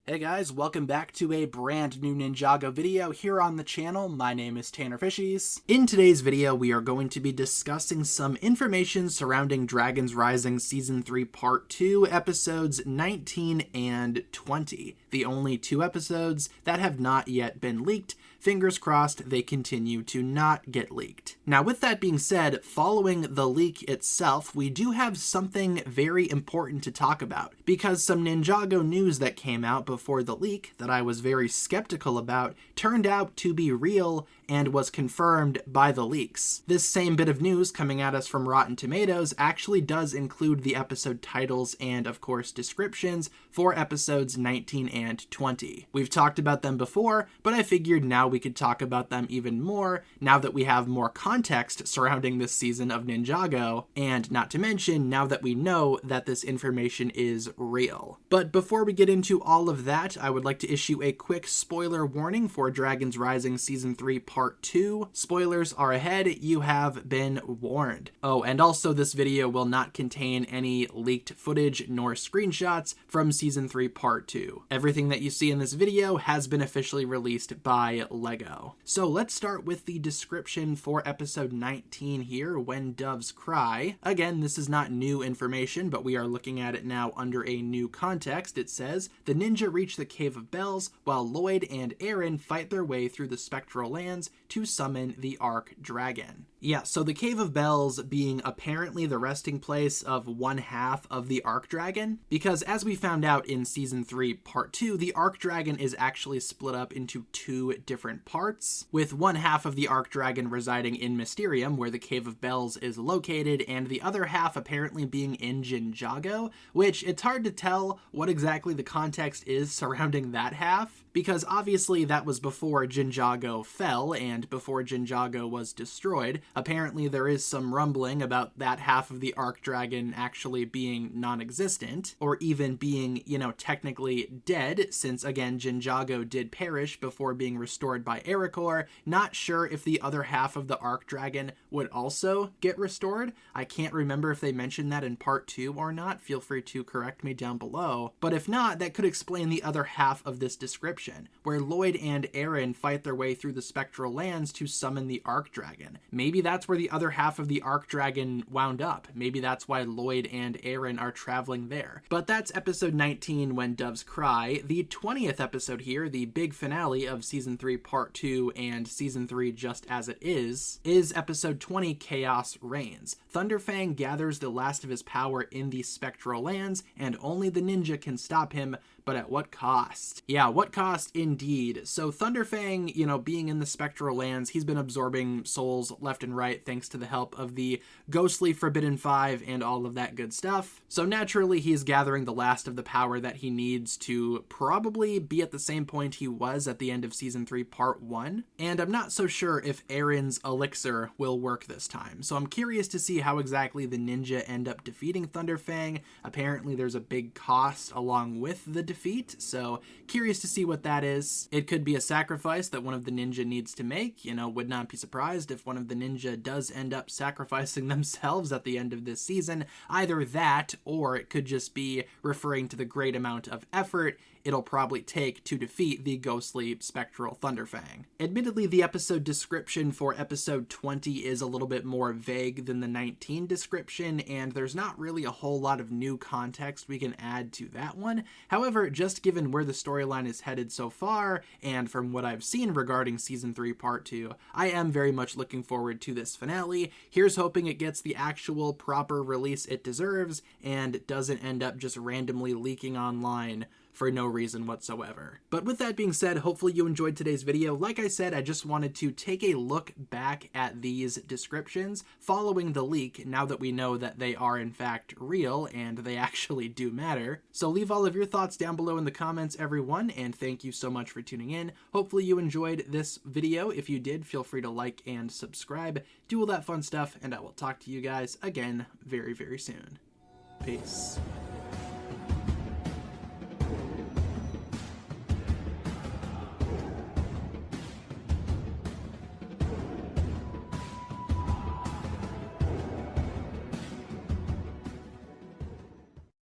Hey guys, welcome back to a brand new Ninjago video here on the channel. My name is TannerFishies. In today's video, we are going to be discussing some information surrounding Dragons Rising Season 3 Part 2, episodes 19 and 20. The only two episodes that have not yet been leaked. Fingers crossed they continue to not get leaked. Now, with that being said, following the leak itself, we do have something very important to talk about, because some Ninjago news that came out before the leak that I was very skeptical about turned out to be real and was confirmed by the leaks. This same bit of news coming at us from Rotten Tomatoes actually does include the episode titles and, of course, descriptions for episodes 19 and 20. We've talked about them before, but I figured now we could talk about them even more now that we have more context surrounding this season of Ninjago, and not to mention now that we know that this information is real. But before we get into all of that, I would like to issue a quick spoiler warning for Dragons Rising Season 3 Part 2. Spoilers are ahead, you have been warned. Oh, and also this video will not contain any leaked footage nor screenshots from Season 3 Part 2. Everything that you see in this video has been officially released by LEGO. So let's start with the description for episode 19 here, When Doves Cry. Again, this is not new information, but we are looking at it now under a new context. It says, the ninja reach the Cave of Bells while Lloyd and Aaron fight their way through the spectral lands to summon the Arc Dragon. Yeah, so the Cave of Bells being apparently the resting place of one half of the Arc Dragon, because as we found out in Season 3 Part 2, the Arc Dragon is actually split up into two different parts, with one half of the Arc Dragon residing in Mysterium, where the Cave of Bells is located, and the other half apparently being in Ninjago, which it's hard to tell what exactly the context is surrounding that half, because obviously that was before Ninjago fell and before Ninjago was destroyed. Apparently there is some rumbling about that half of the Arc Dragon actually being non-existent, or even being, technically dead, since again Ninjago did perish before being restored by Ericor. Not sure if the other half of the Arc Dragon would also get restored. I can't remember if they mentioned that in Part 2 or not. Feel free to correct me down below. But if not, that could explain the other half of this description, where Lloyd and Aaron fight their way through the spectral lands to summon the Arc Dragon. Maybe that's where the other half of the Arc Dragon wound up. Maybe that's why Lloyd and Aaron are traveling there. But that's episode 19, When Doves Cry. The 20th episode here, the big finale of Season 3 Part 2 and Season 3 Just As It is episode 20, Chaos Reigns. Thunderfang gathers the last of his power in the spectral lands, and only the ninja can stop him, but at what cost? Yeah, what cost indeed. So Thunderfang, being in the spectral lands, he's been absorbing souls left and right thanks to the help of the ghostly Forbidden Five and all of that good stuff. So naturally, he's gathering the last of the power that he needs to probably be at the same point he was at the end of Season 3 Part 1. And I'm not so sure if Aaron's elixir will work this time. So I'm curious to see how exactly the ninja end up defeating Thunderfang. Apparently there's a big cost along with the defeat, so curious to see what that is. It could be a sacrifice that one of the ninja needs to make. Would not be surprised if one of the ninja does end up sacrificing themselves at the end of this season. Either that, or it could just be referring to the great amount of effort it'll probably take to defeat the ghostly spectral Thunderfang. Admittedly, the episode description for episode 20 is a little bit more vague than the 19 description, and there's not really a whole lot of new context we can add to that one. However, just given where the storyline is headed so far, and from what I've seen regarding Season 3 Part 2, I am very much looking forward to this finale. Here's hoping it gets the actual proper release it deserves, and doesn't end up just randomly leaking online for no reason whatsoever. But with that being said, hopefully you enjoyed today's video. Like I said, I just wanted to take a look back at these descriptions following the leak, now that we know that they are in fact real and they actually do matter. So leave all of your thoughts down below in the comments, everyone, and thank you so much for tuning in. Hopefully you enjoyed this video. If you did, feel free to like and subscribe, do all that fun stuff, and I will talk to you guys again very, very soon. Peace.